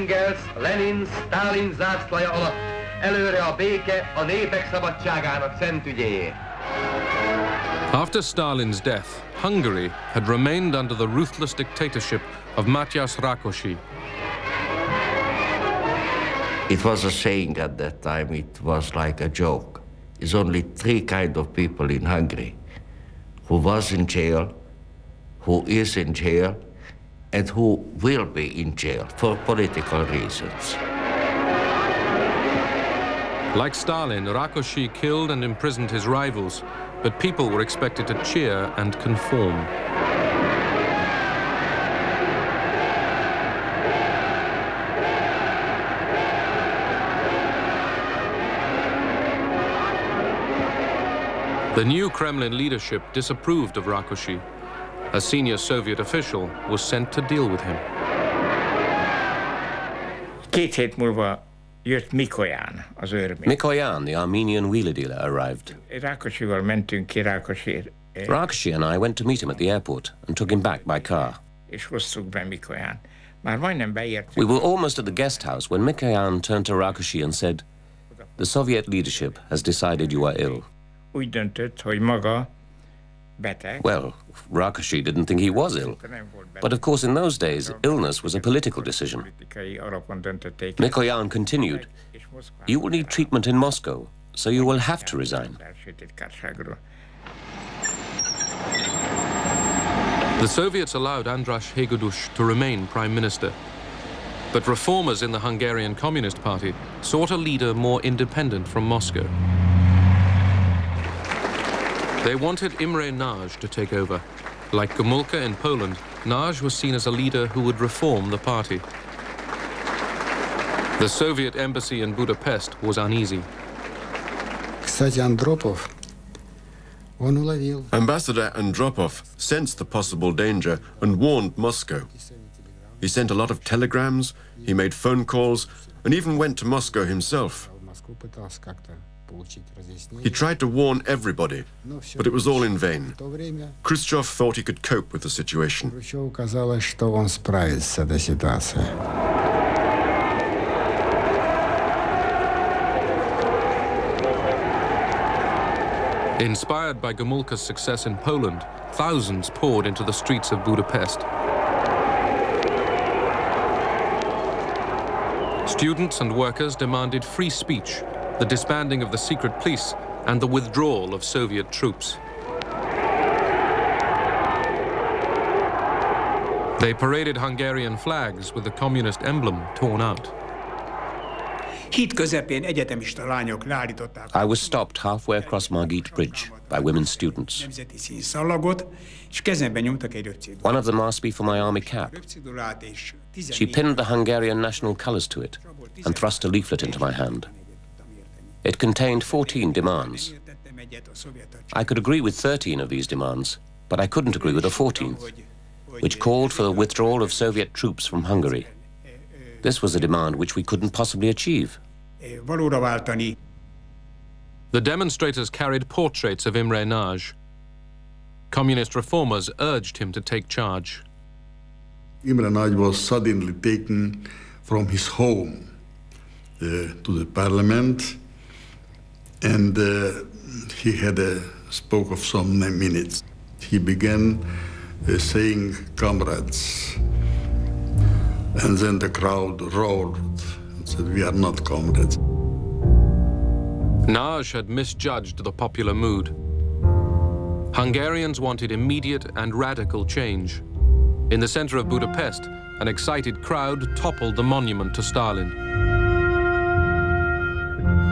Engels, Lenin, Stalin zászlaja alatt előre a béke a népek szabadságának szent ügyéért. After Stalin's death, Hungary had remained under the ruthless dictatorship of Mátyás Rákosi. It was a saying at that time, it was like a joke. There's only three kinds of people in Hungary: who was in jail, who is in jail, and who will be in jail for political reasons. Like Stalin, Rákosi killed and imprisoned his rivals, but people were expected to cheer and conform. The new Kremlin leadership disapproved of Rákosi. A senior Soviet official was sent to deal with him. 2 hét múlva jött Mikoyan, az őrmény. Mikoyan, the Armenian wheeler dealer, arrived. Rákosival mentünk ki Rákosért. Rákosi and I went to meet him at the airport and took him back by car. És hoztuk be Mikoyan. Már majdnem beértünk. We were almost at the guest house when Mikoyan turned to Rákosi and said, "The Soviet leadership has decided you are ill." Úgy döntött, hogy maga beteg. Well, Rákosi didn't think he was ill. But of course in those days, illness was a political decision. Mikoyan continued, "You will need treatment in Moscow, so you will have to resign." The Soviets allowed András Hegedűs to remain prime minister. But reformers in the Hungarian Communist Party sought a leader more independent from Moscow. They wanted Imre Nagy to take over. Like Gomulka in Poland, Nagy was seen as a leader who would reform the party. The Soviet embassy in Budapest was uneasy. Ambassador Andropov sensed the possible danger and warned Moscow. He sent a lot of telegrams, he made phone calls, and even went to Moscow himself. He tried to warn everybody, but it was all in vain. Khrushchev thought he could cope with the situation. Inspired by Gomulka's success in Poland, thousands poured into the streets of Budapest. Students and workers demanded free speech, the disbanding of the secret police, and the withdrawal of Soviet troops. They paraded Hungarian flags with the communist emblem torn out. Híd közepén egyetemista lányok leállították. I was stopped halfway across Margit Bridge by women students. Nemzeti színszallagot, és kezemben nyomtak egy röpcédulát. One of them asked me for my army cap. She pinned the Hungarian national colours to it and thrust a leaflet into my hand. It contained 14 demands. I could agree with 13 of these demands, but I couldn't agree with the 14th, which called for the withdrawal of Soviet troops from Hungary. This was a demand which we couldn't possibly achieve. The demonstrators carried portraits of Imre Nagy. Communist reformers urged him to take charge. Imre Nagy was suddenly taken from his home to the parliament, and he had spoke of some minutes. He began saying, "Comrades," and then the crowd roared and said, "We are not comrades." Nagy had misjudged the popular mood. Hungarians wanted immediate and radical change. In the center of Budapest, an excited crowd toppled the monument to Stalin.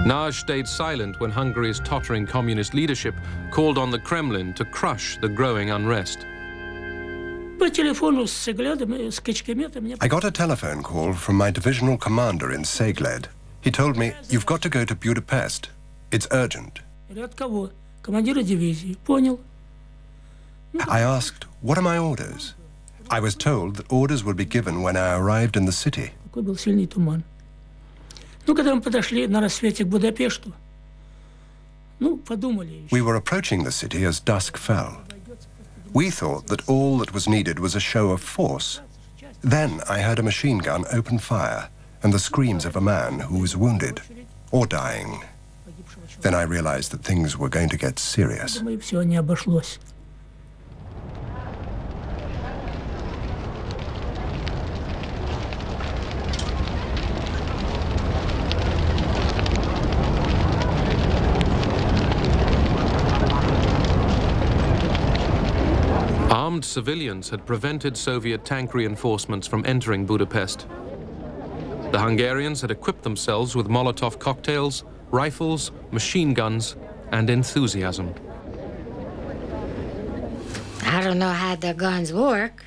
Nagy stayed silent when Hungary's tottering communist leadership called on the Kremlin to crush the growing unrest. I got a telephone call from my divisional commander in Cegléd. He told me, "You've got to go to Budapest. It's urgent." I asked, "What are my orders?" I was told that orders would be given when I arrived in the city. We were approaching the city as dusk fell. We thought that all that was needed was a show of force. Then I heard a machine gun open fire, and the screams of a man who was wounded or dying. Then I realized that things were going to get serious. Armed civilians had prevented Soviet tank reinforcements from entering Budapest. The Hungarians had equipped themselves with Molotov cocktails, rifles, machine guns, and enthusiasm. I don't know how the guns work,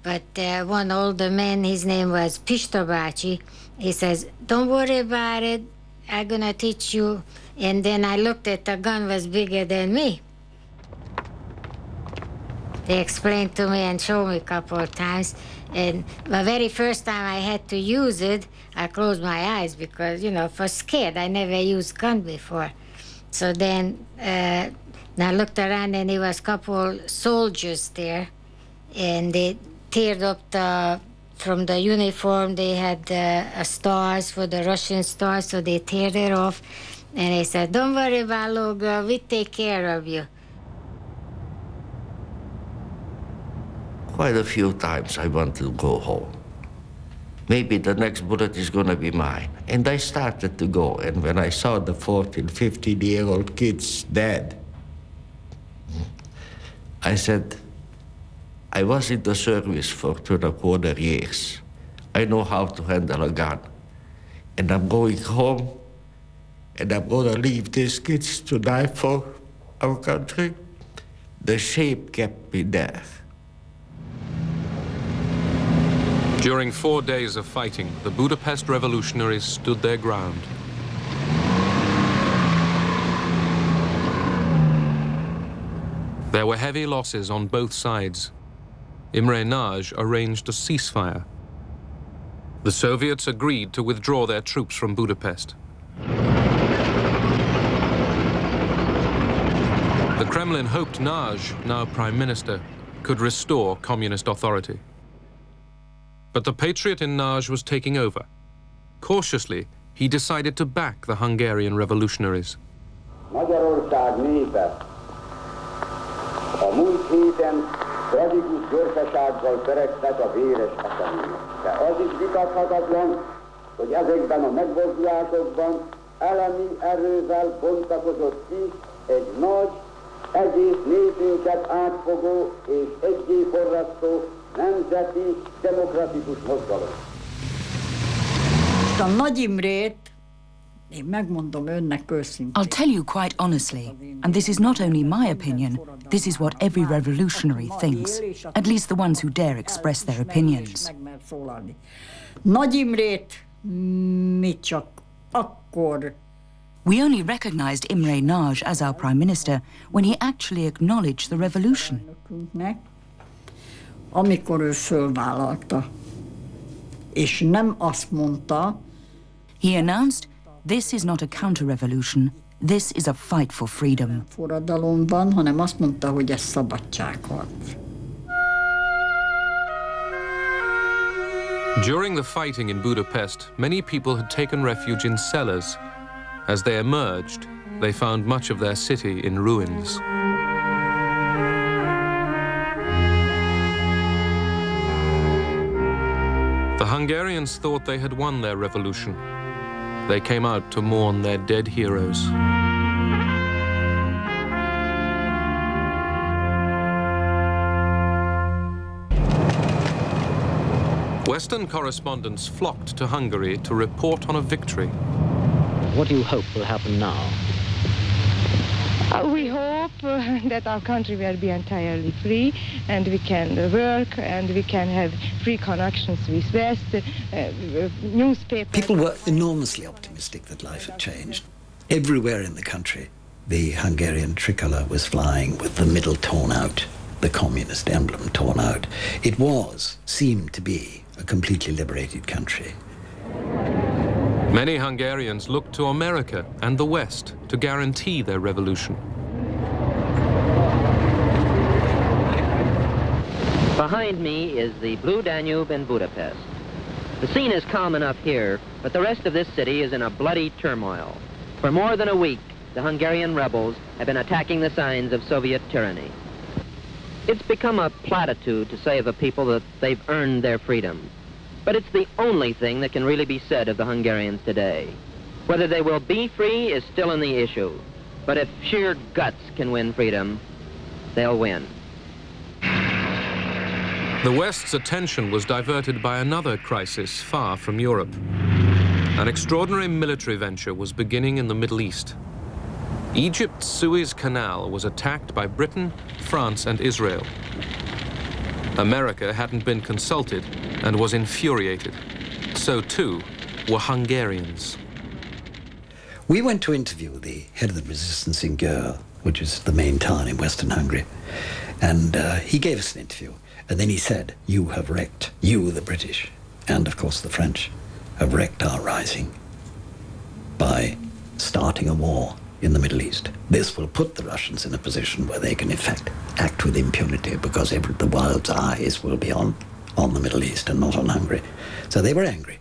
but one older man, his name was Pista bácsi, he says, "Don't worry about it, I'm gonna teach you." And then I looked at the gun was bigger than me. They explained to me and showed me a couple of times. And the very first time I had to use it, I closed my eyes because, you know, I was scared. I never used gun before. So then I looked around and there was a couple soldiers there. And they teared up from the uniform, they had stars for the Russian stars, so they teared it off. And they said, "Don't worry about little girl, we take care of you." Quite a few times I wanted to go home. Maybe the next bullet is going to be mine. And I started to go. And when I saw the 14, 15-year-old kids dead, I said, I was in the service for 2.25 years. I know how to handle a gun. And I'm going home, and I'm going to leave these kids to die for our country. The shame kept me there. During 4 days of fighting, the Budapest revolutionaries stood their ground. There were heavy losses on both sides. Imre Nagy arranged a ceasefire. The Soviets agreed to withdraw their troops from Budapest. The Kremlin hoped Nagy, now prime minister, could restore communist authority. But the patriot in Nagy was taking over. Cautiously, he decided to back the Hungarian revolutionaries. Magyarország népe a múlt héten tragikus gyorsasággal törektek a véres események. De az is vitathatatlan, hogy ezekben a megmozdulásokban elemi erővel bontakozott ki egy nagy, egész népünket átfogó és egyé forrasztó nemzeti demokratikus mozgalom. A Nagy Imrét, én megmondom önnek őszintén. I'll tell you quite honestly, and this is not only my opinion, this is what every revolutionary thinks, at least the ones who dare express their opinions. Nagy Imrét mi csak akkor. We only recognized Imre Nagy as our prime minister when he actually acknowledged the revolution. Amikor ő fölvállalta, és nem azt mondta. He announced, "This is not a counter-revolution, this is a fight for freedom." Forradalomban, hanem azt mondta, hogy ez szabadságharc. During the fighting in Budapest, many people had taken refuge in cellars. As they emerged, they found much of their city in ruins. The Hungarians thought they had won their revolution. They came out to mourn their dead heroes. Western correspondents flocked to Hungary to report on a victory. What do you hope will happen now? We hope that our country will be entirely free and we can work and we can have free connections with West, newspapers. People were enormously optimistic that life had changed. Everywhere in the country, the Hungarian tricolour was flying with the middle torn out, the communist emblem torn out. It seemed to be a completely liberated country. Many Hungarians looked to America and the West to guarantee their revolution. Behind me is the Blue Danube in Budapest. The scene is calm enough here, but the rest of this city is in a bloody turmoil. For more than a week, the Hungarian rebels have been attacking the signs of Soviet tyranny. It's become a platitude to say of a people that they've earned their freedom. But it's the only thing that can really be said of the Hungarians today. Whether they will be free is still in the issue. But if sheer guts can win freedom, they'll win. The West's attention was diverted by another crisis far from Europe. An extraordinary military venture was beginning in the Middle East. Egypt's Suez Canal was attacked by Britain, France, and Israel. America hadn't been consulted and was infuriated. So too were Hungarians. We went to interview the head of the resistance in Győr, which is the main town in Western Hungary, and he gave us an interview. And then he said, "You have wrecked, you the British, and of course the French, have wrecked our rising by starting a war in the Middle East. This will put the Russians in a position where they can in fact act with impunity because the world's eyes will be on the Middle East and not on Hungary." So they were angry.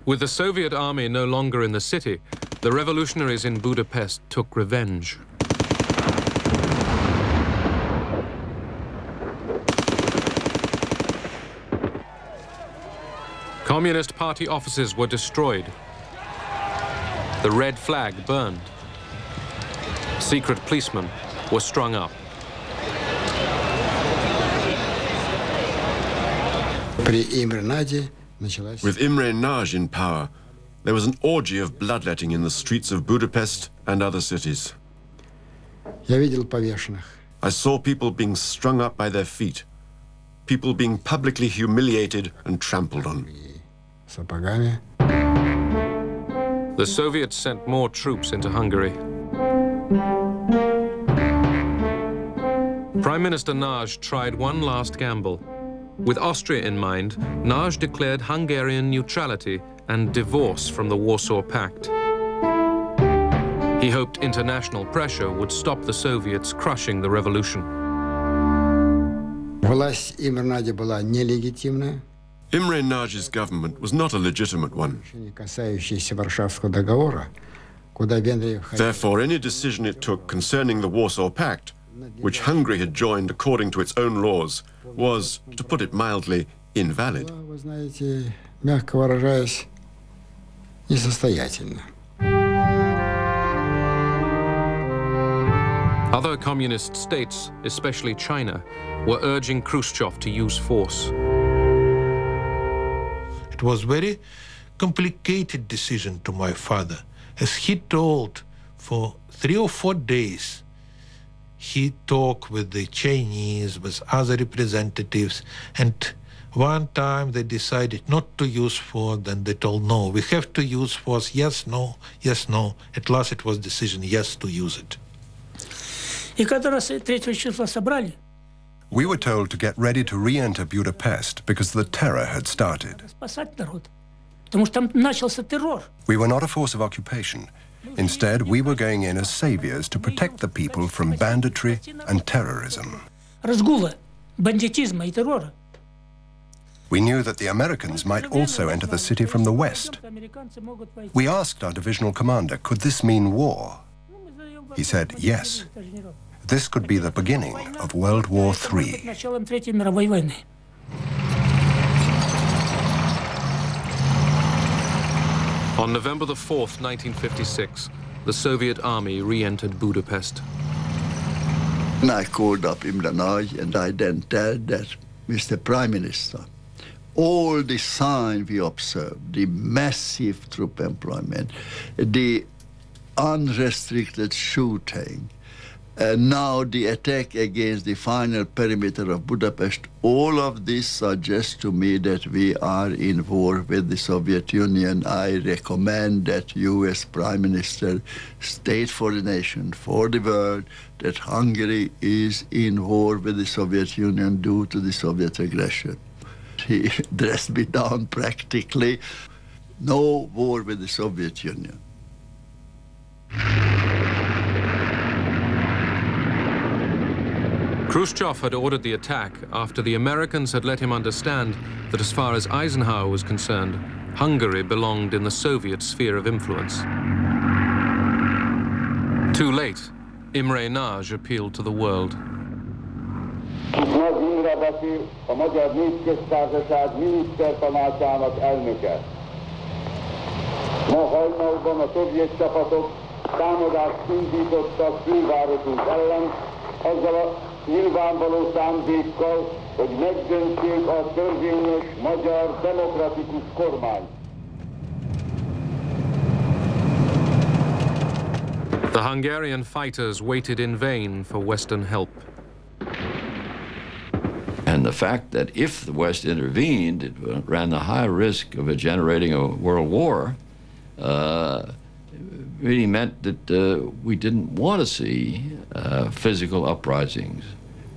With the Soviet army no longer in the city, the revolutionaries in Budapest took revenge. Communist Party offices were destroyed. The red flag burned. Secret policemen were strung up. With Imre Nagy in power, there was an orgy of bloodletting in the streets of Budapest and other cities. I saw people being strung up by their feet, people being publicly humiliated and trampled on. The Soviets sent more troops into Hungary. Prime Minister Nagy tried one last gamble. With Austria in mind, Nagy declared Hungarian neutrality and divorce from the Warsaw Pact. He hoped international pressure would stop the Soviets crushing the revolution. Imre Nagy's government was not a legitimate one. Therefore, any decision it took concerning the Warsaw Pact, which Hungary had joined according to its own laws, was, to put it mildly, invalid. Other communist states, especially China, were urging Khrushchev to use force. It was a very complicated decision to my father. As he told, for 3 or 4 days, he talked with the Chinese, with other representatives, and one time they decided not to use force, then they told, no, we have to use force, yes, no, yes, no. At last it was decision, yes, to use it. We were told to get ready to re-enter Budapest because the terror had started. We were not a force of occupation. Instead, we were going in as saviors to protect the people from banditry and terrorism. We knew that the Americans might also enter the city from the west. We asked our divisional commander, could this mean war? He said, yes. This could be the beginning of World War III. On November the 4th, 1956, the Soviet army re-entered Budapest. I called up Imre Nagy and I then told that, Mr. Prime Minister, all the signs we observed, the massive troop employment, the unrestricted shooting, now the attack against the final perimeter of Budapest, all of this suggests to me that we are in war with the Soviet Union. I recommend that U.S. Prime Minister state for the nation, for the world, that Hungary is in war with the Soviet Union due to the Soviet aggression. He dressed me down practically. No war with the Soviet Union. Khrushchev had ordered the attack after the Americans had let him understand that as far as Eisenhower was concerned, Hungary belonged in the Soviet sphere of influence. Too late, Imre Nagy appealed to the world. Nagy Imre beszél, a Magyar Népköztársaság minisztertanácsának elnöke. Ma hajnalban a szovjet csapatok támadást indítottak fővárosunk ellen, azzal a nyilvánvaló szándékkal, hogy megdöntsék a törvényes magyar demokratikus kormányt. The Hungarian fighters waited in vain for Western help. And the fact that if the West intervened, it ran the high risk of generating a world war, really meant that we didn't want to see physical uprisings.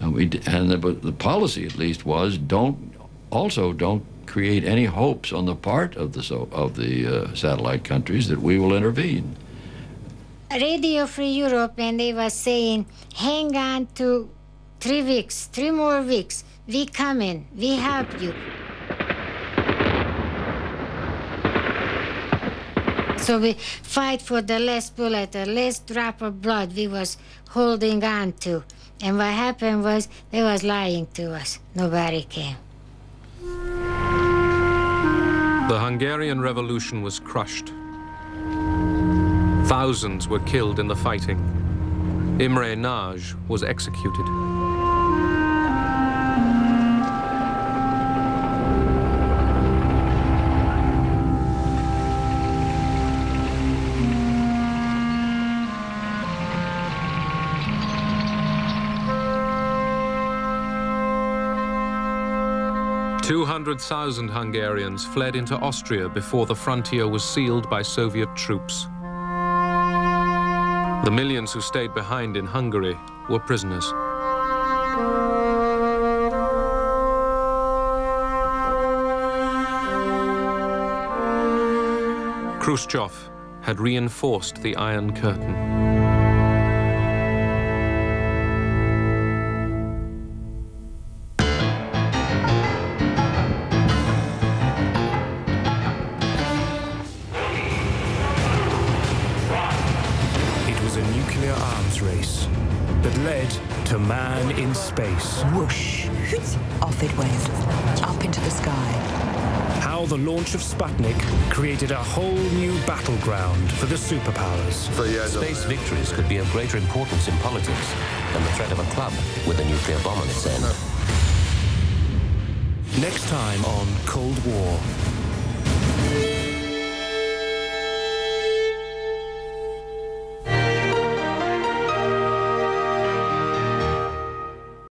And the policy, at least, was don't create any hopes on the part of the satellite countries that we will intervene. Radio Free Europe, and they were saying, hang on to 3 weeks, 3 more weeks. We come in, we help you. So we fight for the last bullet, the last drop of blood we was holding on to. And what happened was, they was lying to us. Nobody came. The Hungarian Revolution was crushed. Thousands were killed in the fighting. Imre Nagy was executed. "200,000 Hungarians fled into Austria before the frontier was sealed by Soviet troops. The millions who stayed behind in Hungary were prisoners. Khrushchev had reinforced the Iron Curtain. To man in space. Whoosh! Off it went, up into the sky. How the launch of Sputnik created a whole new battleground for the superpowers. Space victories could be of greater importance in politics than the threat of a club with a nuclear bomb on its end. Next time on Cold War.